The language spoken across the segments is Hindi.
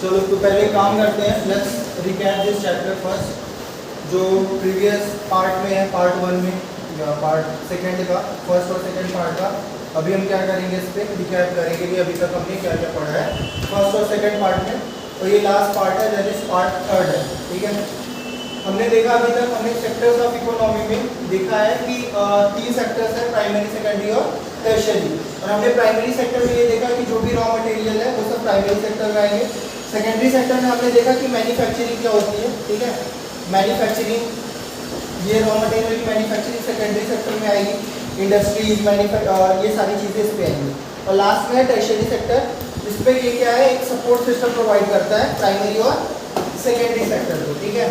चलो तो पहले काम करते हैं, let's recap this chapter first. जो प्रीवियस पार्ट में है, पार्ट 1 में या पार्ट सेकंड का, फर्स्ट और सेकंड पार्ट का, अभी हम क्या करेंगे, इस पर रिकैप करेंगे कि अभी तक हमने क्या क्या पढ़ा है फर्स्ट और सेकंड पार्ट में। और ये लास्ट पार्ट है, दैट इज पार्ट थर्ड है, ठीक है। हमने देखा अभी तक, हमने सेक्टर्स ऑफ इकोनॉमी में देखा है कि 3 सेक्टर्स है, प्राइमरी, सेकेंडरी और टर्शियरी। और हमने प्राइमरी सेक्टर में ये देखा कि जो भी रॉ मटेरियल है वो सब प्राइमरी सेक्टर में आएंगे। सेकेंडरी सेक्टर में हमने देखा कि मैन्युफैक्चरिंग क्या होती है, ठीक है। मैन्युफैक्चरिंग, ये रॉ मटेरियल की मैन्युफैक्चरिंग सेकेंडरी सेक्टर में आएगी। इंडस्ट्रीज, ये सारी चीज़ें इस पे आएंगी। और लास्ट में है टर्शियरी सेक्टर, इस पर ये क्या है, एक सपोर्ट सिस्टम प्रोवाइड करता है प्राइमरी और सेकेंडरी सेक्टर को, ठीक है।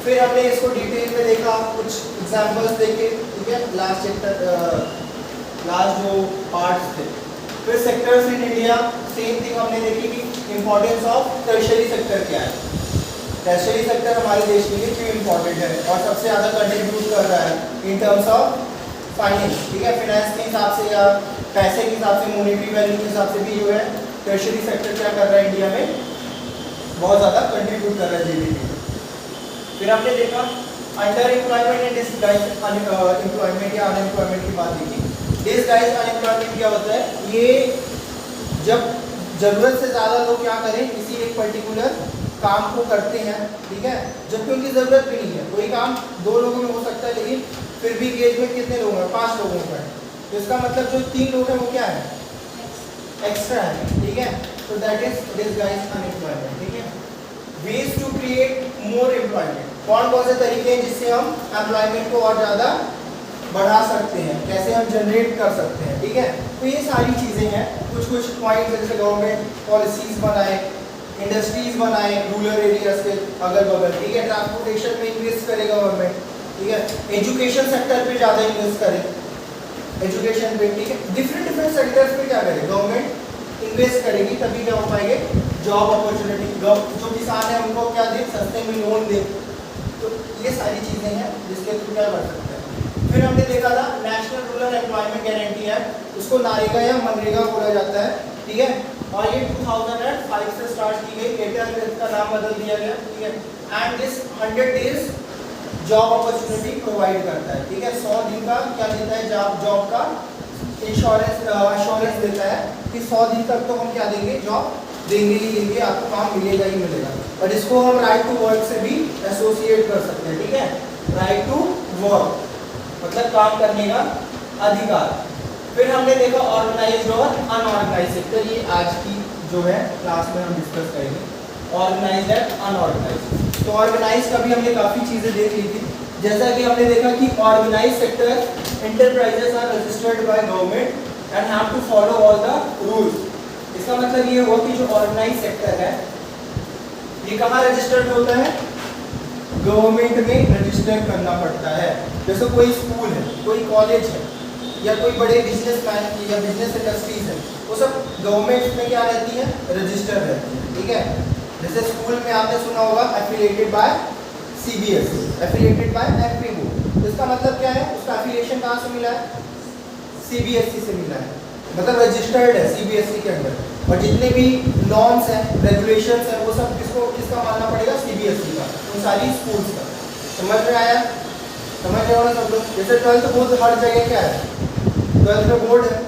फिर हमने इसको डिटेल में देखा, कुछ एग्जांपल्स देखे, ठीक है, लास्ट चैप्टर, लास्ट जो पार्ट्स थे। फिर sectors in India, same thing हमने देखी कि इंपॉर्टेंस ऑफ टर्शियरी सेक्टर क्या है। टर्शियरी सेक्टर हमारे देश के लिए क्यों इंपॉर्टेंट है और सबसे ज़्यादा कंट्रीब्यूट कर रहा है इन टर्म्स ऑफ फाइनेंस, ठीक है, फाइनेंस के हिसाब से या पैसे के हिसाब से, मॉनेटरी वैल्यू के हिसाब से भी जो है टर्शियरी सेक्टर क्या कर रहा है इंडिया में, बहुत ज़्यादा कंट्रीब्यूट कर रहा है जीडीपी। फिर हमने देखा under employment and disguise employment या अनएम्प्लॉयमेंट की बात देखी। डिसगाइज अनएम्प्लॉयमेंट क्या होता है, ये जब ज़रूरत से ज़्यादा लोग क्या करें, किसी एक पर्टिकुलर काम को करते हैं, ठीक है, जबकि उनकी ज़रूरत भी नहीं है। कोई काम 2 लोगों में हो सकता है, लेकिन फिर भी एंगेज में कितने लोग हैं, 5 लोगों का है, तो इसका मतलब जो 3 लोग हैं वो क्या है, एक्स्ट्रा है, ठीक है। तो दैट इज डिसगाइज अनएम्प्लॉयमेंट, ठीक है। Ways to create more employment, कौन कौन से तरीके हैं जिससे हम एम्प्लॉयमेंट को और ज़्यादा बढ़ा सकते हैं, कैसे हम जनरेट कर सकते हैं, ठीक है। तो ये सारी चीज़ें हैं, कुछ पॉइंट, जैसे गवर्नमेंट पॉलिसीज बनाए, इंडस्ट्रीज बनाए रूरल एरियाज के अगल बगल, ठीक है। ट्रांसपोर्टेशन में इन्वेस्ट करे गवर्नमेंट, ठीक है। एजुकेशन सेक्टर पे ज़्यादा इन्वेस्ट करे, एजुकेशन पे, ठीक है। डिफरेंट सेक्टर्स पे क्या करे गवर्नमेंट, इन्वेस्ट करेगी, तभी क्या हो पाएंगे, जॉब अपॉर्चुनिटी, जो किसान है उनको क्या दे, सस्ते में लोन दे। तो ये सारी चीज़ें हैं जिसके थ्रू क्या कर सकते हैं। फिर हमने देखा था national rural employment guarantee act, उसको नारेगा या मनरेगा बोला जाता है, ठीक है। और ये 2005 से स्टार्ट की गई, लेटर में इसका नाम बदल दिया गया, ठीक है। And this 100 days job opportunity provide करता है, ठीक है। 100 दिन का क्या देता है, जॉब का इंश्योरेंस देता है कि 100 दिन तक तो हम क्या देंगे, जॉब देंगे ही देंगे, आपको काम मिलेगा ही मिलेगा। और इसको हम राइट टू वर्क से भी एसोसिएट कर सकते हैं, ठीक है। राइट टू वर्क मतलब काम करने का अधिकार। फिर हमने देखा ऑर्गेनाइज्ड और अनऑर्गेनाइज्ड सेक्टर, ये आज की जो है क्लास में हम डिस्कस करेंगे, ऑर्गेनाइज्ड एंड अनऑर्गेनाइज्ड। तो ऑर्गेनाइज्ड का भी हमने काफ़ी चीज़ें देख ली थी, जैसा कि हमने देखा कि organised sector enterprises are registered by government and have to follow all the rules. इसका मतलब ये हुआ कि जो ऑर्गेनाइज्ड सेक्टर है ये कहाँ रजिस्टर्ड होता है, गवर्नमेंट में रजिस्टर करना पड़ता है। जैसे कोई स्कूल है, कोई कॉलेज है, या कोई बड़े बिजनेसमैन की या बिजनेस इंडस्ट्रीज है, वो सब गवर्नमेंट में क्या रहती है, रजिस्टर्ड रहती है, ठीक है। जैसे स्कूल में आपने सुना होगा affiliated by CBSE, affiliated by MP board, तो इसका मतलब क्या है, उसका एफिलिएशन कहाँ से मिला है, सीबीएसई से मिला है, मतलब रजिस्टर्ड है सीबीएसई के अंदर। और जितने भी नॉर्म्स हैं, रेगुलेशंस हैं, वो सब किसका मानना पड़ेगा, सीबीएसई का, उन सारी स्कूल्स का। समझ में आया, समझ रहे हो ना सब लोग। जैसे 12th बोर्ड हर जगह क्या है, 12th में बोर्ड है,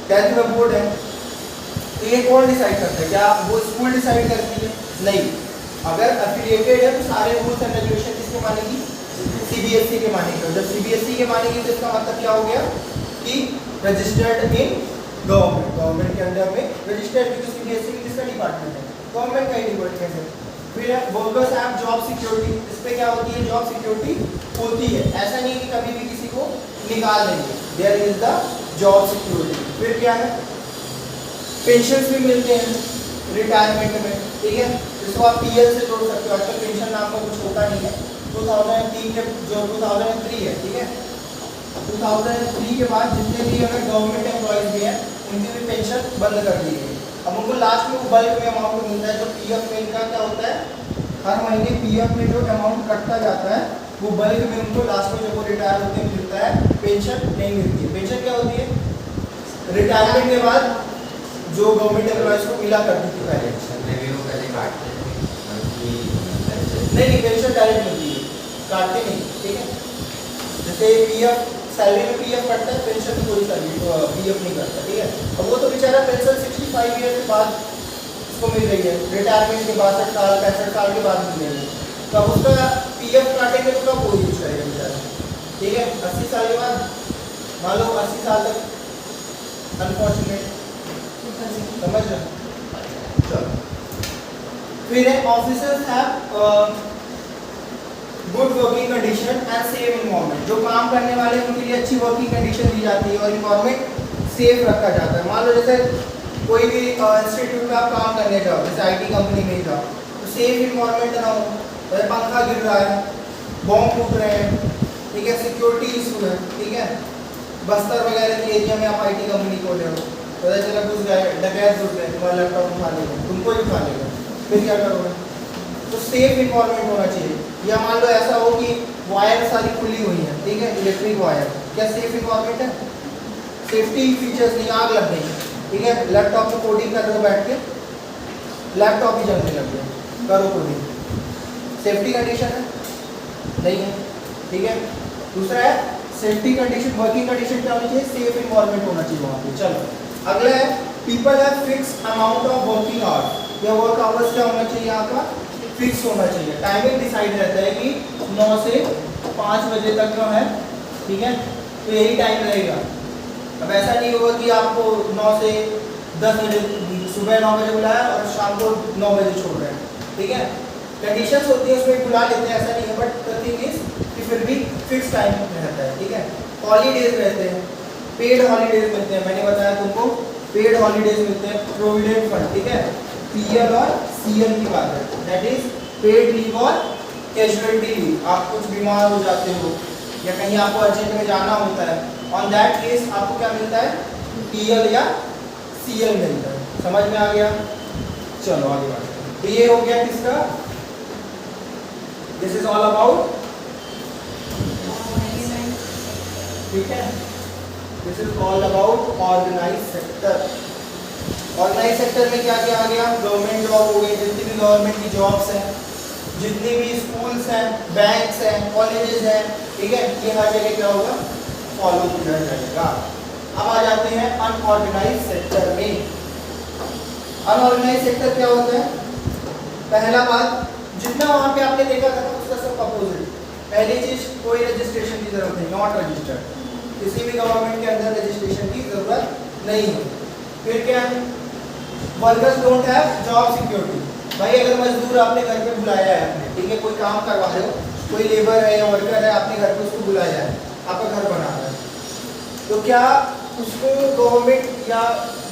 10th में बोर्ड है, तो ये कौन डिसाइड करता है, क्या वो स्कूल डिसाइड करती है, नहीं। अगर एफिलिएटेड है तो सारे रूल्स एंड रेगुलेशन किसके मानेगी, सीबीएसई के मानेगी। जब सीबीएसई के मानेगी तो इसका मतलब क्या हो गया कि रजिस्टर्ड इन गवर्नमेंट के अंडर में रजिस्टर्ड, क्योंकि सीबीएसई किसका डिपार्टमेंट है, गवर्नमेंट का ही डिपार्टमेंट है। फिर वर्कर्स हैव जॉब सिक्योरिटी, इस पे क्या होती है, जॉब सिक्योरिटी होती है, ऐसा नहीं कि कभी भी किसी को निकाल देंगे, there is the job security. फिर क्या है, पेंशन भी मिलते हैं रिटायरमेंट में, ठीक है, जिसको आप पीएल से जोड़ सकते हो। आजकल पेंशन नाम का कुछ होता नहीं है, 2003 के जो 2003 है, ठीक है, 2003 के बाद जितने भी अगर गवर्नमेंट एम्प्लॉयज़ भी हैं उनकी भी पेंशन बंद कर दी गई। अब उनको लास्ट में बल्क में अमाउंट मिलता है, जो पीएफ में इनका क्या होता है, हर महीने पीएफ में जो अमाउंट कटता जाता है वो बल्क में उनको लास्ट में जब वो रिटायर होते हैं मिलता है, पेंशन नहीं मिलती है। पेंशन क्या होती है, रिटायरमेंट के बाद जो गवर्नमेंट एम्प्लॉयज को मिला करती थी पहले। नहीं, पेंशन डायरेक्ट मिलती है, काटते नहीं, ठीक है। जैसे पीएफ, सैलरी में पीएफ कटता है, पेंशन में कोई सैलरी पीएफ नहीं करता, ठीक है। अब वो तो बेचारा पेंशन 65 ईयर के बाद उसको मिल रही है, रिटायरमेंट के 62 साल 65 साल के बाद मिल रही है, तो अब उसका पीएफ काटेंगे तो कब वो यूज करेगा बेचारा, ठीक है। 80 साल के बाद, मान लो 80 साल तक अनफॉर्चुनेट, समझ रहे। चलो फिर है officers have good working condition and safe environment. जो काम करने वाले हैं उनके लिए अच्छी वर्किंग कंडीशन दी जाती है और इन्वायरमेंट सेफ रखा जाता है। मान लो जैसे कोई भी इंस्टीट्यूट में आप काम करने जाओ, जैसे आईटी कंपनी में जाओ, तो सेफ इन्वायरमेंट ना हो, जैसे पंखा गिर रहा है, बॉम्ब फूट रहे हैं, ठीक है, सिक्योरिटी इशू है, ठीक है। बस्तर वगैरह के एरिया में आप आईटी कंपनी खोले हो, पता चला घुस गए, डकैत घुस गए, तुम्हारा लैपटॉप उठा लेगा, तुमको ही उठा लेगा, फिर क्या करोगे। तो सेफ इन्वायरमेंट होना चाहिए। या मान लो ऐसा हो कि वायर सारी खुली हुई है, ठीक है, इलेक्ट्रिक वायर, क्या सेफ इन्वायरमेंट है? सेफ्टी फीचर्स नहीं, आग लग गई, ठीक है, लैपटॉप में कोडिंग कर रहे हो बैठ के, लैपटॉप ही जलने लग गया, करो कोडिंग, सेफ्टी कंडीशन है? नहीं है, ठीक है। दूसरा है सेफ्टी कंडीशन, वर्किंग कंडीशन क्या होनी चाहिए? सेफ इन्वायरमेंट होना चाहिए वहाँ पे। चलो अगला है people have fix amount of working hours. या वर्क आवर्स क्या होना चाहिए? यहाँ का फिक्स होना चाहिए, टाइमिंग डिसाइड रहता है कि 9 से 5 बजे तक जो है, ठीक है, तो यही टाइम रहेगा। अब ऐसा नहीं होगा कि आपको 9 से 10 बजे, सुबह 9 बजे बुलाया और शाम को 9 बजे छोड़ रहे हैं, ठीक है। कंडीशंस होती है उसमें बुला लेते हैं, ऐसा नहीं है, बट द थिंग इज कि फिर भी फिक्स टाइम रहता है, ठीक है। हॉलीडेज रहते हैं, पेड हॉलीडेज मिलते हैं, मैंने बताया तुमको पेड हॉलीडेज मिलते हैं, प्रोविडेंट फंड, ठीक है, पीएल और सीएल की बात है, दैट इज पेड लीव और कैजुअलिटी लीव। आप कुछ बीमार हो जाते हो या कहीं आपको अर्जेंट में जाना होता है, ऑन दैट केस आपको क्या मिलता है? पीएल या सीएल मिलता है। समझ में आ गया? चलो आगे बढ़ते हैं। तो ये हो गया किसका? दिस इज ऑल अबाउट, ठीक है, this is all about organised sector. Organise sector में क्या क्या आ गया? गवर्नमेंट जॉब हो गई, जितनी भी गवर्नमेंट की जॉब्स हैं, जितनी भी स्कूल्स हैं, बैंक्स हैं, कॉलेजेस हैं, ठीक है, ये हर जगह क्या होगा? फॉलो किया जाएगा। अब आ जाते हैं अनऑर्गेनाइज सेक्टर में। अनऑर्गेनाइज सेक्टर क्या होता है? पहला बात, जितना वहाँ पे आपने देखा था उसका सब अपोजिट। पहली चीज, कोई रजिस्ट्रेशन की जरूरत नहीं, नॉट रजिस्टर्ड, किसी भी गवर्नमेंट के अंदर रजिस्ट्रेशन की जरूरत नहीं है। फिर क्या है? Workers don't have job security. भाई अगर मजदूर आपने घर पे बुलाया है आपने, ठीक है, कोई काम करवा रहे हो, कोई लेबर है या वर्कर है, आपने घर पे उसको बुलाया है, आपका घर बना रहा है, तो क्या उसको गवर्नमेंट या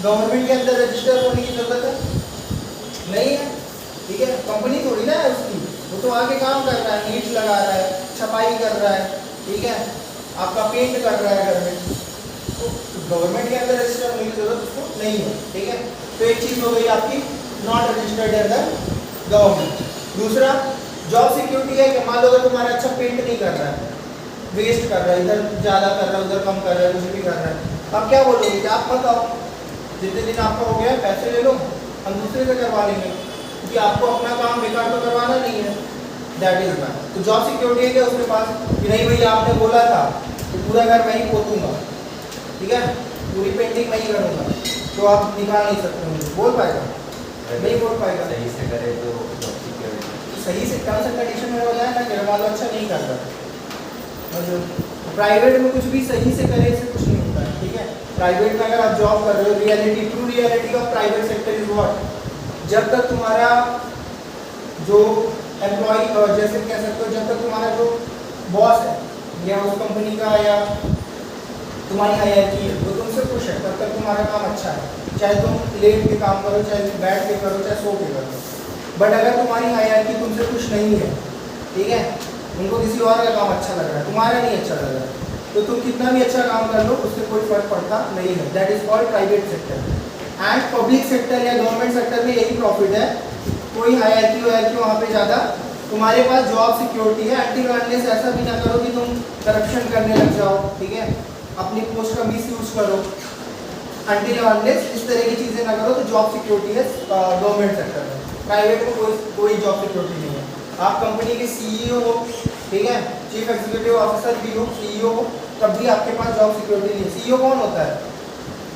गवर्नमेंट के अंदर रजिस्टर होने की जरूरत है? नहीं है, ठीक है, कंपनी थोड़ी ना है उसकी, वो तो आगे काम कर रहा है, ईंट लगा रहा है, छपाई कर रहा है, ठीक है, आपका पेंट कर रहा है घर में, तो गवर्नमेंट के अंदर रजिस्टर होने की जरूरत उसको नहीं है, ठीक है। तो एक चीज हो गई आपकी not registered in the government. दूसरा, जॉब सिक्योरिटी है कि मान लो अगर तुम्हारा अच्छा पेंट नहीं कर रहा है, वेस्ट कर रहा है, इधर ज़्यादा कर रहा है, उधर कम कर रहा है, कुछ भी कर रहा है, अब क्या बोलोगे कि आप मत आओ, जितने दिन आपका हो गया पैसे ले लो, हम दूसरे से करवा लेंगे, क्योंकि आपको अपना काम बेकार तो करवाना नहीं है। That is one. तो जॉब सिक्योरिटी है क्या उसके पास कि नहीं भैया आपने बोला था तो पूरा घर मैं ही पोतूंगा, ठीक है, पूरी पेंटिंग मैं ही करूँगा, तो आप निकाल नहीं सकते मुझे, बोल पाएगा? नहीं बोल पाएगा। सही से करे तो सिक्योरिटी सही से टर्म्स एंड कंडीशन में हो जाए ना कि मान लो अच्छा नहीं करता, मतलब प्राइवेट में कुछ भी सही से करे से कुछ नहीं होता है, ठीक है। प्राइवेट में अगर आप जॉब कर रहे हो, reality, true reality of private sector is what, जब तक तुम्हारा जो एम्प्लॉय, जैसे कह सकते हो, जब तक तुम्हारा जो बॉस है या उस कंपनी का या तुम्हारी हायरार्की है वो तुमसे खुश है, तब तक तुम्हारा काम अच्छा है, चाहे तुम लेट के काम करो, चाहे बैठ के करो, चाहे सो के करो। बट अगर तुम्हारी हायरार्की तुमसे खुश नहीं है, ठीक है, उनको किसी और का काम अच्छा लग रहा है, तुम्हारा नहीं अच्छा लग रहा है, तो तुम कितना भी अच्छा काम कर लो उससे कोई फर्क पड़ता नहीं है। That is called private sector. And public sector या गवर्नमेंट सेक्टर में यही प्रॉफिट है, कोई हायरार्की वायरार्की वहाँ पे ज़्यादा, तुम्हारे पास जॉब सिक्योरिटी है, एंटी वायलेंस ऐसा भी ना करो कि तुम करप्शन करने लग जाओ, ठीक है, अपनी पोस्ट का मिस यूज करो, अनटिल अनलेस इस तरह की चीज़ें ना करो तो जॉब सिक्योरिटी है गवर्नमेंट सेक्टर में। प्राइवेट में कोई जॉब सिक्योरिटी नहीं है। आप कंपनी के सीईओ हो, ठीक है, चीफ एग्जीक्यूटिव ऑफिसर भी हो, सीईओ हो, तब भी आपके पास जॉब सिक्योरिटी नहीं है। सीईओ कौन होता है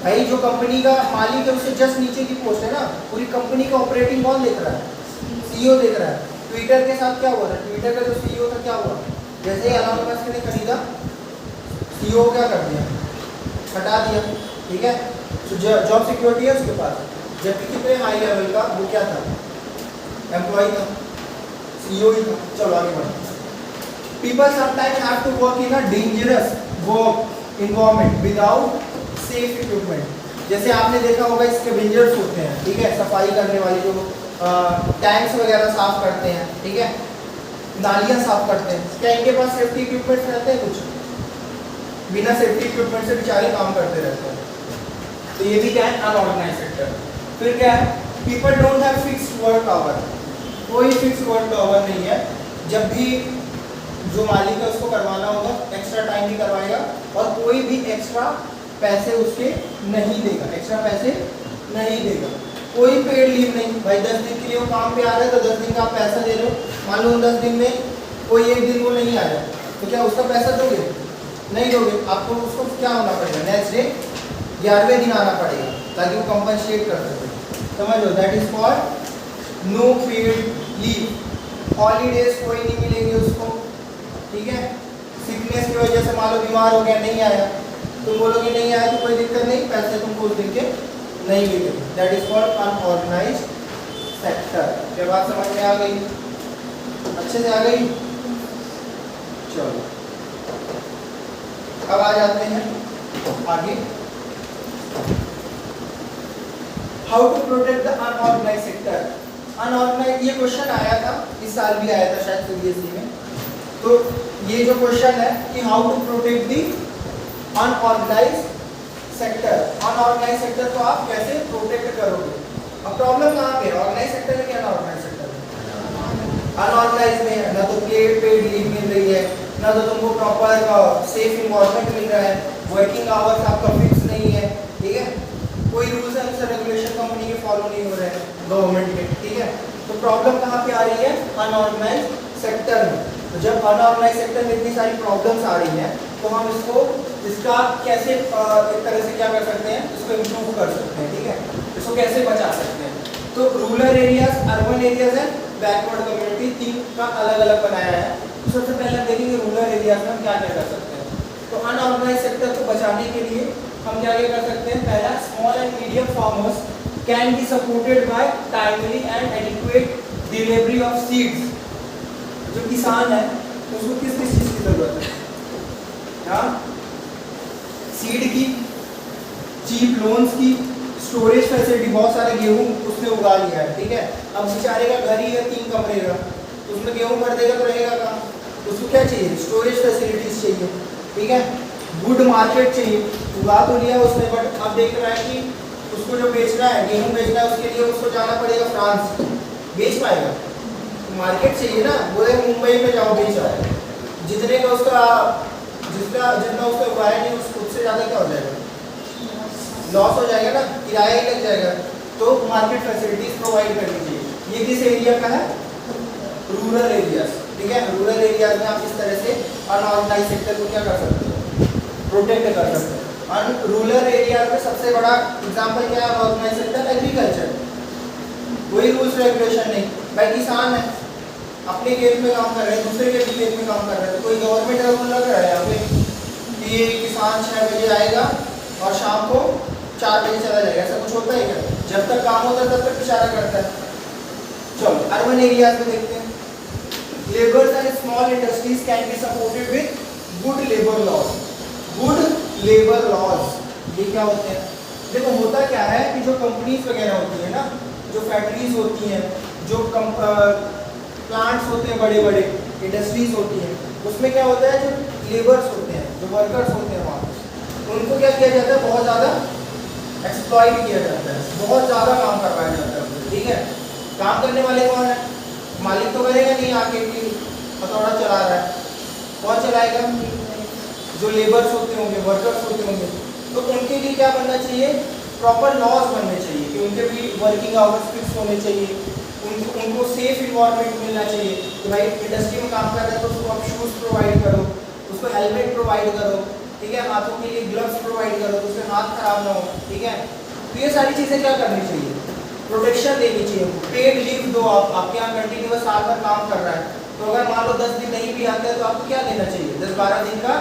भाई? जो कंपनी का मालिक है उससे जस्ट नीचे की पोस्ट है ना। पूरी कंपनी का ऑपरेटिंग कौन देख रहा है? सीईओ देख रहा है। ट्विटर के साथ क्या हुआ था? ट्विटर का जो सीईओ था क्या हुआ? जैसे ही एलन मस्क ने खरीदा, सीईओ क्या कर दिया? हटा दिया, ठीक है। तो जॉब सिक्योरिटी है उसके पास, जबकि कितने हाई लेवल का वो क्या था? एम्प्लॉय था, सीईओ ही था। चलो आगे बढ़ो। People sometimes have to work in a dangerous work environment without safe equipment. जैसे आपने देखा होगा स्कैवेंजर्स होते हैं, ठीक है, सफाई करने वाले जो टैंक्स वगैरह साफ करते हैं, ठीक है, नालियाँ साफ करते हैं, क्या इनके पास सेफ्टी इक्विपमेंट्स रहते हैं? कुछ बिना सेफ्टी इक्विपमेंट से बेचारे काम करते रहते हैं। तो ये भी क्या है? Unorganised sector. फिर क्या है? People don't have fixed work hour. कोई फिक्स्ड वर्क आवर नहीं है। जब भी जो मालिक है उसको करवाना होगा, एक्स्ट्रा टाइम भी करवाएगा और कोई भी एक्स्ट्रा पैसे उसके नहीं देगा, एक्स्ट्रा पैसे नहीं देगा। कोई पेड लीव नहीं भाई। 10 दिन के लिए वो काम पे आ रहा है तो 10 दिन का आप पैसा दे रहे हो। मान लो 10 दिन में कोई एक दिन वो नहीं आया तो क्या उसका पैसा दोगे? नहीं दोगे। आपको उसको क्या होना पड़ेगा? नेक्स्ट डे 11वें दिन आना पड़ेगा ताकि वो कंपनसेट कर सके। समझ लो, that is for no paid leave. Holidays कोई नहीं मिलेंगे उसको, ठीक है। सिकनेस की वजह से मान लो बीमार हो गया, नहीं आया, तुम बोलोगे नहीं आया तो कोई दिक्कत नहीं, पैसे तुमको उस दिन के नहीं मिलेंगे। That is for unorganised sector. क्या बात समझ में आ गई? अच्छे से आ गई? चलो अब आ जाते हैं आगे। How to protect the unorganised sector. Unorganised, ये क्वेश्चन आया था, इस साल भी आया था शायद सीबीएसई में। तो ये जो क्वेश्चन है कि how to protect the unorganised sector. Unorganised sector को आप कैसे प्रोटेक्ट करोगे? अब प्रॉब्लम कहाँ पे है? ऑर्गेनाइज सेक्टर में क्या अनऑर्गेनाइज सेक्टर में? अनऑर्गेनाइज में ना तो पेड लीव मिल रही है, ना तो तुमको प्रॉपर सेफ इन्वायरमेंट मिल रहा है, वर्किंग आवर्स आपका फिक्स नहीं है, ठीक है, कोई रूल्स एंड रेगुलेशन कंपनी के फॉलो नहीं हो रहे हैं गवर्नमेंट के, ठीक है। तो प्रॉब्लम कहाँ पे आ रही है? अनऑर्गेनाइज सेक्टर में। तो जब अनऑर्गेनाइज सेक्टर में इतनी सारी प्रॉब्लम्स आ रही हैं तो हम इसका कैसे एक तरह से क्या कर सकते हैं? इसको इम्प्रूव कर सकते हैं, ठीक है, इसको कैसे बचा सकते हैं? तो rural areas, urban areas and backward community, तीन का अलग अलग बनाया है। तो सबसे पहले हम देखेंगे रूरल एरियाज में हम क्या क्या कर सकते हैं। तो अनऑर्गेनाइज सेक्टर को बचाने के लिए हम क्या क्या कर सकते हैं? पहला, small and medium farmers can be supported by timely and adequate delivery of seeds. जो किसान है उसको किस किस चीज़ की जरूरत है? हाँ, सीड की, चीप लोन्स की, स्टोरेज फैसिलिटी। बहुत सारे गेहूं उसने उगा लिया है, ठीक है, अब बेचारे का घर ही है 3 कमरे का, तो उसमें गेहूं भर देगा तो रहेगा कहाँ? उसको क्या चाहिए? स्टोरेज फैसिलिटीज चाहिए, ठीक है, गुड मार्केट चाहिए। उगा तो लिया उसने, बट अब देख रहा है कि उसको जो बेचना है, गेहूं बेचना है, उसके लिए उसको जाना पड़ेगा फ्रांस। बेच पाएगा? मार्केट चाहिए ना। बोले मुंबई में जाओ बेच रहा है, जितने का उसका जितना उसका उगाया नहीं उससे ज़्यादा क्या हो जाएगा? लॉस हो जाएगा ना, किराया ही लग जाएगा। तो मार्केट फैसिलिटीज प्रोवाइड करनी चाहिए। ये किस एरिया का है? रूरल एरियाज, ठीक है। रूरल एरियाज में आप इस तरह से अनऑर्गेनाइज सेक्टर को क्या कर सकते हो? प्रोटेक्ट कर सकते हैं। रूरल एरिया में सबसे बड़ा एग्जाम्पल क्या है अनऑर्गेनाइज सेक्टर? एग्रीकल्चर। कोई रूल्स रेगुलेशन नहीं भाई, किसान है अपने खेत में काम कर रहे हैं, दूसरे के भी खेत में काम कर रहे हैं, तो कोई गवर्नमेंट रूल लग रहा है यहाँ पे कि किसान 6 बजे आएगा और शाम को 4 बजे चला जाएगा? ऐसा कुछ होता है क्या? जब तक काम होता है तब तक इशारा करता है। चलो अर्बन एरियाज में देखते हैं। Labours and small industries can be supported with good labour laws. Good labour laws ये क्या होते हैं? देखो होता क्या है कि जो कंपनीज वगैरह होती है ना, जो फैक्ट्रीज होती हैं, जो प्लांट्स होते हैं, बड़े बड़े इंडस्ट्रीज होती हैं, उसमें क्या होता है? जो लेबर्स होते हैं, जो वर्कर्स होते हैं वहाँ, उनको क्या किया जाता है? बहुत ज़्यादा एक्सप्लॉइट किया जाता है, बहुत ज़्यादा काम करवाया जाता है, ठीक है। काम करने वाले कौन है? मालिक तो करेगा नहीं आके कि हथौड़ा चला रहा है, कौन चलाएगा? जो लेबर्स होते होंगे, वर्कर्स होते होंगे। तो उनके लिए क्या बनना चाहिए, प्रॉपर लॉज बनने चाहिए कि उनके भी वर्किंग आवर्स फिक्स होने चाहिए, उनको सेफ इन्वायरमेंट मिलना चाहिए कि भाई इंडस्ट्री में काम कर रहे हैं तो उसको आप शूज़ प्रोवाइड करो, उसको हेलमेट प्रोवाइड करो, ठीक है, हाथों के लिए ग्लव्स प्रोवाइड करो तो उसके हाथ खराब ना हो, ठीक है। तो ये सारी चीज़ें क्या करनी चाहिए, प्रोटेक्शन देनी चाहिए। पेड लीव दो, आपके यहाँ कंटिन्यूअस साल भर काम कर रहा है तो अगर मान लो 10 दिन नहीं भी आते हैं तो आपको क्या देना चाहिए, 10-12 दिन का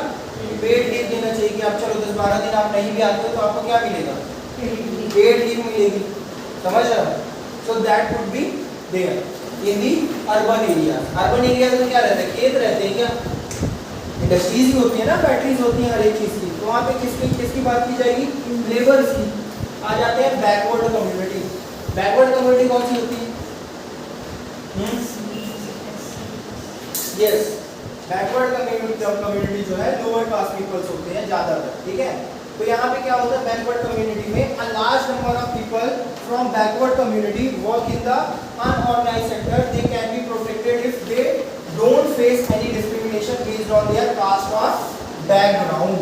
पेड लीव देना चाहिए कि आप चलो 10-12 दिन आप नहीं भी आते हो तो आपको क्या मिलेगा, पेड लीव मिलेगी, समझ रहे हो। So that would be there in the urban area. Urban area में क्या रहता है, खेत रहते हैं क्या, इंडस्ट्रीज ही होती है ना, फैक्ट्रीज होती हैं हर एक चीज़ की, तो वहाँ पे किसकी बात की जाएगी, लेबर्स की। आ जाते हैं बैकवर्ड कम्युनिटी। बैकवर्ड कम्युनिटी कौन सी होती है, यस, बैकवर्ड कम्युनिटी जो है लोअर कास्ट पीपल्स होते हैं ज़्यादातर, ठीक है। तो यहाँ पे क्या होता है, बैकवर्ड कम्युनिटी में a large number of people from backward community work in the unorganised sector, they can be protected if they don't face any discrimination based on their caste और बैकग्राउंड।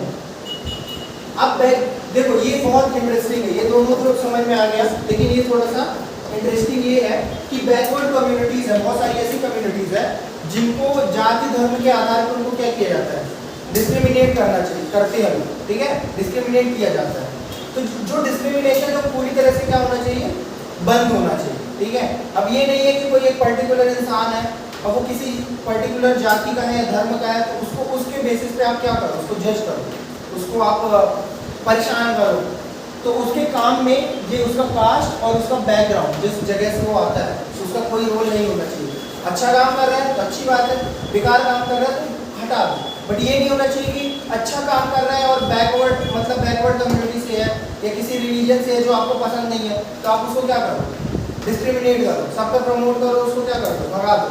अब देखो ये बहुत इंटरेस्टिंग है, ये दोनों तो समझ में आ गया, लेकिन ये थोड़ा सा इंटरेस्टिंग ये है कि बैकवर्ड कम्युनिटीज है, बहुत सारी ऐसी कम्युनिटीज है जिनको जाति धर्म के आधार पर उनको क्या किया जाता है, डिस्क्रिमिनेट करना चाहिए, करते हैं, ठीक है, डिस्क्रिमिनेट किया जाता है। तो जो डिस्क्रिमिनेशन है वो पूरी तरह से क्या होना चाहिए, बंद होना चाहिए, ठीक है। अब ये नहीं है कि कोई एक पर्टिकुलर इंसान है और वो किसी पर्टिकुलर जाति का है या धर्म का है तो उसको उसके बेसिस पे आप क्या करो, उसको जज करो, उसको आप परेशान करो, तो उसके काम में ये उसका कास्ट और उसका बैकग्राउंड जिस जगह से वो आता है उसका कोई रोल नहीं होना चाहिए। अच्छा काम कर रहा है तो अच्छी बात है, बेकार काम कर रहा है तो हटा दो, बट ये नहीं होना चाहिए कि अच्छा काम कर रहा है और बैकवर्ड मतलब बैकवर्ड कम्युनिटी से है या किसी रिलीजन से है जो आपको पसंद नहीं है तो आप उसको क्या करो, डिस्क्रिमिनेट करो, सब पे प्रमोट करो, उसको क्या कर दो, भगा दो,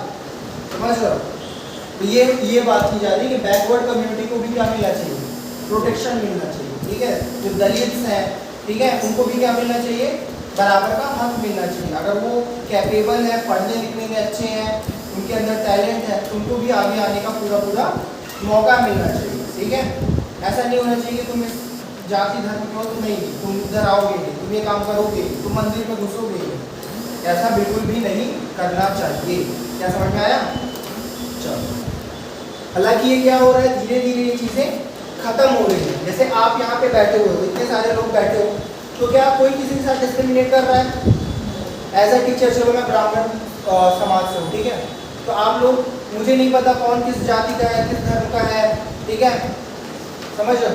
समझ लो। तो ये बात की जा रही है कि बैकवर्ड कम्युनिटी को भी क्या मिलना चाहिए, प्रोटेक्शन मिलना चाहिए, ठीक है। जो दलित हैं, ठीक है, उनको भी क्या मिलना चाहिए, बराबर का हक मिलना चाहिए। अगर वो कैपेबल है, पढ़ने लिखने में अच्छे हैं, उनके अंदर टैलेंट है तो उनको भी आगे आने का पूरा मौका मिलना चाहिए, ठीक है। ऐसा नहीं होना चाहिए कि तुम इस जाति धर्म के हो तो नहीं, तुम इधर आओगे नहीं, तुम ये काम करोगे, तुम मंदिर में घुसोगे, ऐसा बिल्कुल भी नहीं करना चाहिए। क्या समझ में आया, चलो। हालांकि ये क्या हो रहा है, धीरे धीरे ये चीज़ें खत्म हो रही है। जैसे आप यहाँ पे बैठे हुए हो, इतने सारे लोग बैठे हो, तो क्या कोई किसी के साथ डिस्क्रिमिनेट कर रहा है, एज अ टीचर, चलो मैं ब्राह्मण समाज से हूँ, ठीक है, तो आप लोग, मुझे नहीं पता कौन किस जाति का है, किस धर्म का है, ठीक है, समझ लो,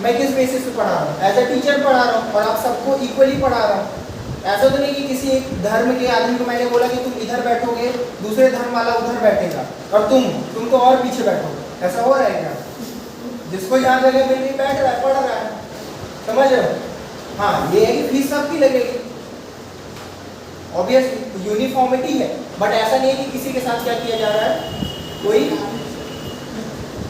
मैं किस बेसिस पे पढ़ा रहा हूँ, एज अ टीचर पढ़ा रहा हूँ और आप सबको इक्वली पढ़ा रहा हूँ। ऐसा तो नहीं कि किसी एक धर्म के आदमी को मैंने बोला कि तुम इधर बैठोगे, दूसरे धर्म वाला उधर बैठेगा और तुम तो और पीछे बैठोगे, ऐसा हो रहा है क्या? जिसको जहाँ जगह मिल रही बैठ रहा है, पढ़ रहा है, समझ रहे हो। हाँ, ये है कि फीस सबकी लगेगी, ऑब्वियसली यूनिफॉर्मिटी है, बट ऐसा नहीं है कि किसी के साथ क्या किया जा रहा है, कोई,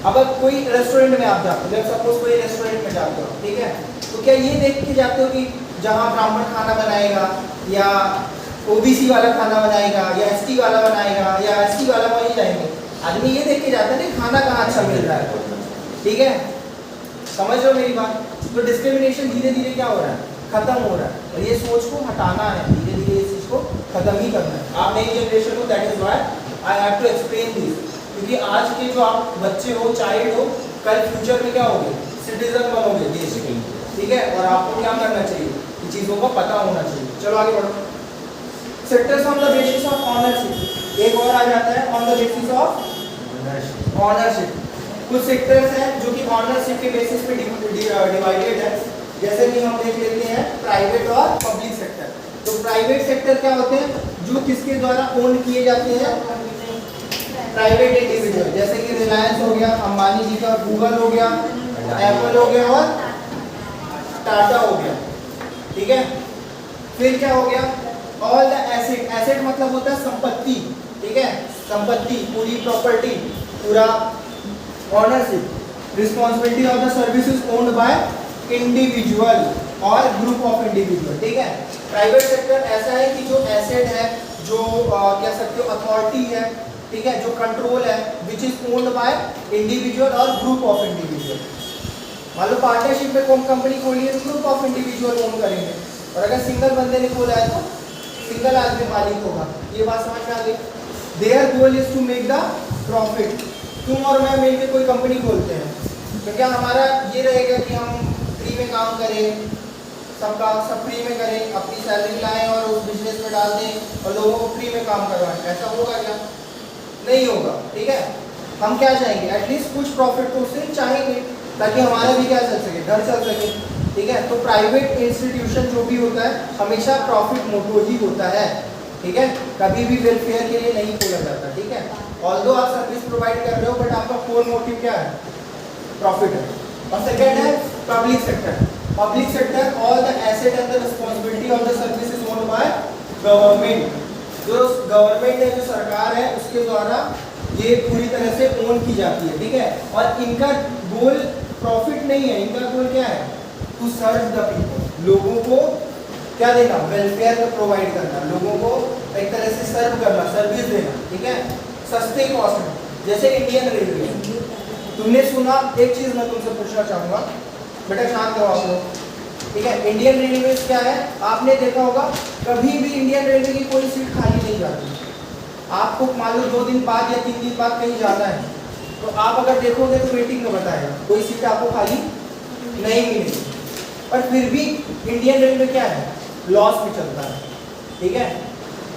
अब कोई रेस्टोरेंट में आप जाते हो, सपोज कोई रेस्टोरेंट में जाते हो, ठीक है, तो क्या ये देख के जाते हो कि जहाँ ब्राह्मण खाना बनाएगा या ओबीसी वाला खाना बनाएगा या एसटी वाला बनाएगा या एसटी वाला वहीं जाएंगे, आदमी ये देख के जाता है ना खाना कहाँ अच्छा मिल रहा है, ठीक है, समझ लो मेरी बात। तो डिस्क्रिमिनेशन धीरे धीरे क्या हो रहा है, खत्म हो रहा है, और ये सोच को हटाना है, धीरे धीरे इस चीज़ को खत्म ही करना है। आप नई जनरेशन को, that is why I have to explain this, क्योंकि आज के जो आप बच्चे हो, चाइल्ड हो, कल फ्यूचर में क्या होगे, सिटीजन बनोगे देश के, ठीक है, और आपको क्या करना चाहिए, इन चीज़ों का पता होना चाहिए। चलो आगे बढ़ो। Sectors on the basis of ownership, एक और आ जाता है on the basis of ownership. कुछ सेक्टर्स हैं जो कि ऑनरशिप के बेसिस पे डिवाइडेड है, जैसे कि हम देख लेते हैं प्राइवेट और पब्लिक सेक्टर। तो प्राइवेट सेक्टर क्या होते हैं, जो किसके द्वारा ओन किए जाते हैं, प्राइवेट इंडिविजुअल, जैसे कि रिलायंस हो गया, अंबानी जी का, गूगल हो गया, एप्पल हो गया और टाटा हो गया, ठीक है। फिर क्या हो गया, ऑल द एसेट, एसेट मतलब होता है संपत्ति, ठीक है, संपत्ति, पूरी प्रॉपर्टी, पूरा ownership, responsibility of the services owned by individual और ग्रुप ऑफ इंडिविजुअल, ठीक है। प्राइवेट सेक्टर ऐसा है कि जो एसेट है, जो कह सकते हो अथॉरिटी है, ठीक है, जो कंट्रोल है, which is owned by individual और ग्रुप ऑफ इंडिविजुअल, मान लो पार्टनरशिप में कौन कंपनी खोली है तो ग्रुप ऑफ इंडिविजुअल ओन करेंगे, और अगर सिंगल बंदे ने खोला है तो सिंगल आदमी मालिक होगा। ये बात समझ में आ गई। Their goal is to make the profit. तुम और मैं मिलकर कोई कंपनी खोलते हैं तो क्या हमारा ये रहेगा कि हम फ्री में काम करें, सब फ्री में करें, अपनी सैलरी लाएं और उस बिजनेस में डाल दें और लोगों को फ्री में काम करवाएं, ऐसा होगा क्या? नहीं होगा। ठीक है, हम क्या चाहेंगे, एटलीस्ट कुछ प्रॉफिट तो उससे चाहेंगे ताकि हमारा भी क्या चल सके, घर चल सके। ठीक है, तो प्राइवेट इंस्टीट्यूशन जो भी होता है हमेशा प्रॉफिट मोटो ही होता है। ठीक है, कभी भी वेलफेयर के लिए नहीं खोला जाता। ठीक है, ऑल्दो आप सर्विस प्रोवाइड कर रहे हो बट आपका कोर मोटिव क्या है, प्रॉफिट है। और सेकेंड है public sector. Public sector, all the asset and the responsibility of the service is owned by government. जो गवर्नमेंट है, जो सरकार है, उसके द्वारा ये पूरी तरह से ओन की जाती है। ठीक है, और इनका गोल प्रॉफिट नहीं है, इनका गोल क्या है, टू सर्व द पीपल। लोगों को क्या देना, वेलफेयर प्रोवाइड करना, लोगों को एक तरह से सर्व करना, सर्विस देना। ठीक है, सस्ते कॉस्ट में, जैसे इंडियन रेलवे। तुमने सुना, एक चीज मैं तुमसे पूछना चाहूंगा, बेटा शांत रहो आप लोग। ठीक है, इंडियन रेलवे क्या है, आपने देखा होगा कभी भी इंडियन रेलवे की कोई सीट खाली नहीं जाती। आपको मान लो 2 दिन बाद या 3 दिन बाद कहीं जाना है तो आप अगर देखोगे तो वेटिंग में बताएगा, कोई सीट आपको खाली नहीं मिलेगी। पर फिर भी इंडियन रेलवे क्या है, लॉस में चलता है। ठीक है,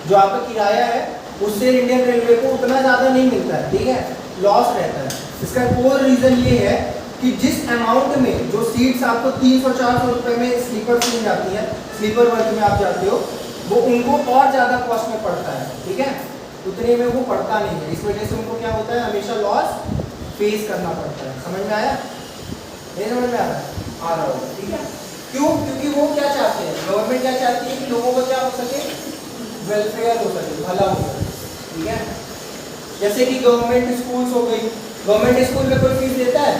जो आपका किराया है उससे इंडियन रेलवे को उतना ज़्यादा नहीं मिलता है। ठीक है, लॉस रहता है। इसका कोर रीज़न ये है कि जिस अमाउंट में जो सीट्स आपको 300-400 रुपये में स्लीपर मिल जाती है, स्लीपर वर्ग में आप जाते हो, वो उनको और ज़्यादा कॉस्ट में पड़ता है। ठीक है, उतने में वो पड़ता नहीं है, इस वजह से उनको क्या होता है, हमेशा लॉस फेस करना पड़ता है। समझ में आया? नहीं समझ में आ रहा है? आ रहा होगा। ठीक है, क्यों? क्योंकि वो क्या चाहते हैं, गवर्नमेंट क्या चाहती है कि लोगों को क्या हो सके, वेलफेयर हो सके, भला हो सके। ठीक है, जैसे कि गवर्नमेंट स्कूल्स हो गई, गवर्नमेंट स्कूल में कोई फीस देता है,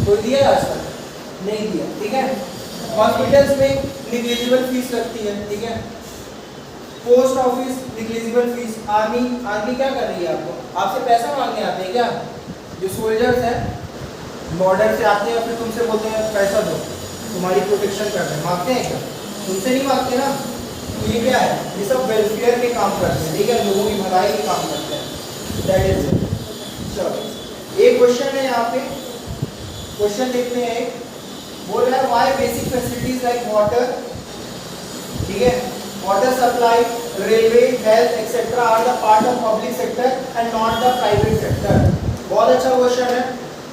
कोई दिया आज तक? नहीं दिया। ठीक है, हॉस्पिटल्स में निग्लिजिबल फीस लगती है। ठीक है, post office negligible fees. Army क्या कर रही है, आपसे पैसा मांगने आते हैं क्या? जो सोल्जर्स हैं बॉर्डर से आते हैं और फिर तुमसे बोलते हैं पैसा दो, तुम्हारी प्रोटेक्शन कर रहे हैं, मांगते हैं क्या? तुमसे नहीं मांगते ना। तो ये क्या है, ये सब वेलफेयर के काम करते हैं। ठीक है, लोगों की भलाई के काम करते हैं। That is it. चलो एक क्वेश्चन है यहाँ पे, क्वेश्चन देखते हैं। बोल रहा है why basic facilities like water, ठीक है, water supply, railway, health etcetera are the part of public sector and not the private sector. बहुत अच्छा क्वेश्चन है,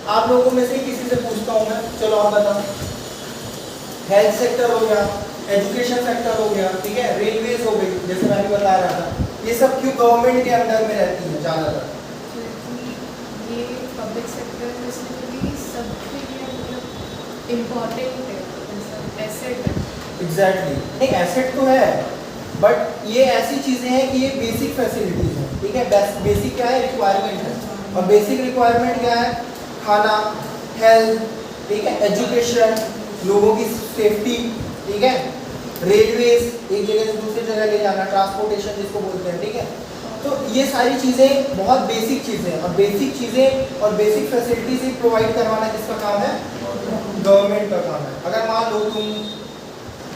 आप लोगों में से किसी से पूछता हूँ मैं, चलो आप बताओ। हेल्थ सेक्टर हो गया, एजुकेशन सेक्टर हो गया, ठीक है, रेलवेज हो गई, जैसे मैं भी बता रहा था, ये सब क्यों गवर्नमेंट के अंडर में रहती है ज़्यादातर? ये पब्लिक सेक्टर बेसिकली सबके लिए मतलब इम्पोर्टेंट है, मतलब एसेट है। एग्जैक्टली, नहीं एसेट तो है बट ये ऐसी चीज़ें हैं कि ये बेसिक फैसिलिटीज हैं। ठीक है, बेसिक क्या है, रिक्वायरमेंट है, और बेसिक रिक्वायरमेंट क्या है, खाना, हेल्थ, ठीक है, एजुकेशन, लोगों की सेफ्टी, ठीक है, रेलवेज, एक जगह से दूसरी जगह ले जाना, ट्रांसपोर्टेशन जिसको बोलते हैं। ठीक है, तो ये सारी चीज़ें बहुत बेसिक चीज़ें हैं, और बेसिक चीज़ें और बेसिक फैसिलिटीज ही प्रोवाइड करवाना किसका काम है, गवर्नमेंट का काम है। अगर मान लो तुम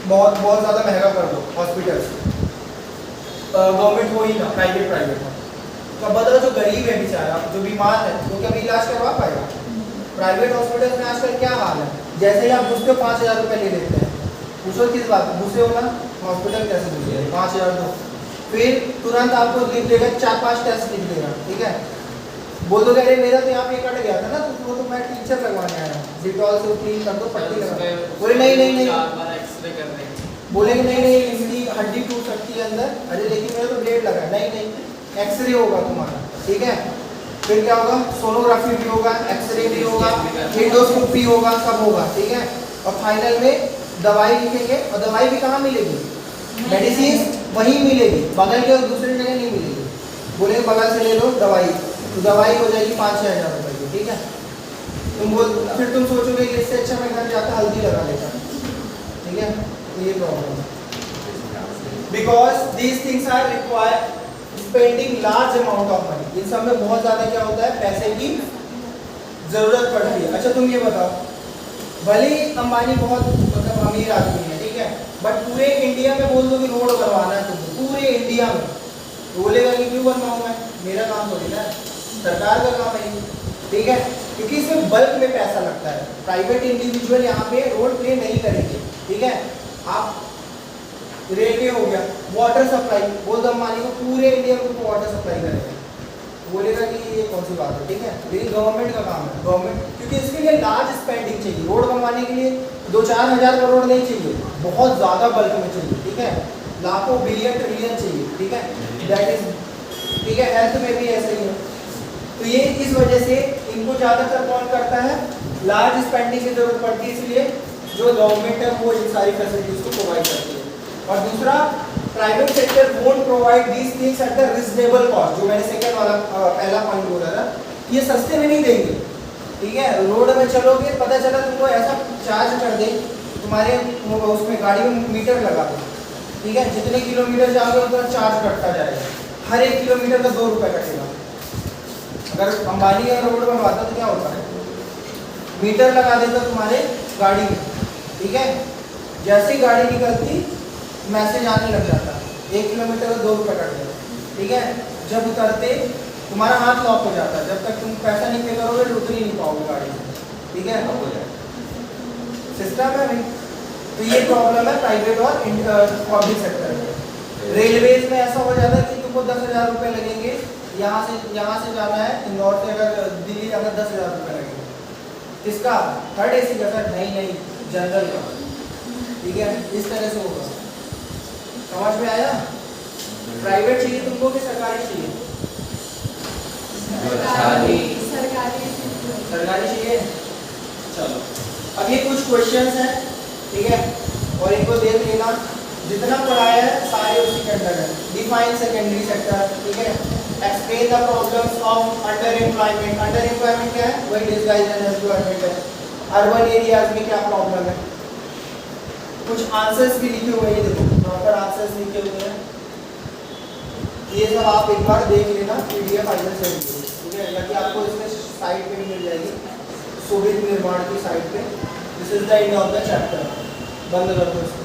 बहुत ज़्यादा महंगा कर दो हॉस्पिटल्स, गवर्नमेंट हो ही ना, प्राइवेट हो, तो बताओ जो गरीब है बेचारा, जो बीमार है, वो कभी इलाज करवा पाएगा? प्राइवेट हॉस्पिटल्स में आजकल क्या हाल है, जैसे ही आप घुसते हो 5,000 रुपये ले लेते हैं। पूछो किस बात, घुसे हो ना हॉस्पिटल, कैसे घुसे, 5,000 दो, फिर तुरंत आपको लिख देगा 4-5 टेस्ट लिख देगा। ठीक है, बोल दो अरे मेरा तो यहाँ पे कट गया था ना, तो वो तो मैं टीचर लगवाने आया हूँ, डिटॉल से क्लीन कर दो, पट्टी लगा। बोले नहीं, बोलेंगे नहीं इसकी हड्डी टूट सकती है अंदर, अरे लेकिन मेरा तो ब्लेड लगा, नहीं एक्सरे होगा तुम्हारा। ठीक है, फिर क्या होगा, सोनोग्राफी भी होगा, एक्सरे भी होगा, एंडोस्कोपी होगा, सब होगा। ठीक है, और फाइनल में दवाई लिखेंगे, और दवाई भी कहाँ मिलेगी, मेडिसिन वहीं मिलेगी, बगल के और दूसरी जगह नहीं मिलेगी। बोलेंगे बगल से ले लो दवाई, तो दवाई हो जाएगी 5-6 हज़ार रुपये की। ठीक है, फिर तुम सोचोगे कि इससे अच्छा मैं घर जाकर हल्दी लगा लेता। ठीक है, ये प्रॉब्लम है, because these things are require spending large amount of money. इन सब में बहुत ज़्यादा क्या होता है, पैसे की ज़रूरत पड़ती है। अच्छा तुम ये बताओ, भले ही अंबानी बहुत मतलब अमीर आदमी है, ठीक है, बट पूरे इंडिया में बोल दो कि रोड बनवाना है तुमको, पूरे इंडिया में, तो बोलेगा कि क्यों बनवाऊँ मैं, मेरा काम थोड़ी ना, सरकार का काम है ये, ठीक है, क्योंकि इसमें बल्क में पैसा लगता है। प्राइवेट इंडिविजुअल यहाँ पे रोड प्ले नहीं करेंगे, ठीक है। आप रेलवे हो गया, वाटर सप्लाई, बोल दो अंबानी को पूरे इंडिया को वाटर सप्लाई करेगा, बोलेगा कि ये कौन सी बात है, ठीक है, लेकिन गवर्नमेंट का काम है, गवर्नमेंट, क्योंकि इसके लिए लार्ज स्पेंडिंग चाहिए, रोड बनवाने के लिए 2-4 हज़ार करोड़ नहीं चाहिए, बहुत ज़्यादा बल्क में चाहिए, ठीक है, लाखों बिलियन ट्रिलियन चाहिए, ठीक है, दैट इज, ठीक है, हेल्थ में भी ऐसे ही है। तो ये इस वजह से इनको ज़्यादातर कौन करता है, लार्ज स्पेंडिंग की जरूरत पड़ती है, इसलिए जो गवर्नमेंट है वो इन सारी फैसिलिटीज को प्रोवाइड करती है। और दूसरा, private sector won't provide these things at the reasonable cost, जो मैंने सेकंड वाला पहला पॉइंट बोला था, ये सस्ते में नहीं देंगे, ठीक है। रोड में चलोगे, पता चला तुमको ऐसा चार्ज कर दे, तुम्हारे उसमें गाड़ी में मीटर लगा दो, ठीक है, जितने किलोमीटर जाओगे उतना चार्ज कटता जाएगा, हर 1 किलोमीटर का 2 रुपये कटेगा। अगर अंबानी का रोड बनवाता तो क्या होता है, मीटर लगा देता तुम्हारे गाड़ी में, ठीक है, जैसे ही गाड़ी निकलती मैसेज आने लग जाता, 1 किलोमीटर का 2 रुपये कट जाता, ठीक है। जब उतरते तुम्हारा हाथ लॉक हो जाता है, जब तक तुम पैसा नहीं पे करोगे तो उतर ही नहीं पाओगे गाड़ी में, ठीक है, हो जाए सिस्टम है भाई। तो ये प्रॉब्लम है प्राइवेट और पब्लिक सेक्टर में। रेलवेज में ऐसा हो जाता है कि तुमको 10,000 रुपये लगेंगे, यहाँ से जाना है इंदौर से, अगर दिल्ली जाना 10,000 रुपये लगेंगे, किसका, थर्ड एसी का, सर नहीं जनरल का, ठीक है, इस तरह से होगा। समझ में आया? प्राइवेट चाहिए तुमको कि सरकारी चाहिए? सरकारी चाहिए। चलो अब ये कुछ क्वेश्चंस हैं, ठीक है, और इनको देख लेना, जितना पढ़ाया है सारे उसी के अंदर है। डिफाइन सेकेंडरी सेक्टर, ठीक है, explain the problems of under employment, under employment क्या है, वही डिस्गाइज एम्प्लॉयमेंट है। अर्बन एरियाज में क्या प्रॉब्लम है, कुछ आंसर्स भी लिखे हुए हैं, देखो प्रॉपर आंसर्स लिखे हुए हैं, ये सब आप एक बार देख लेना, PDF फाइनल से लीजिए, ठीक है, या कि आपको इसमें साइट पे मिल जाएगी, सुविध निर्माण की साइट पे। This is the end of the chapter, बंद कर दो इसको।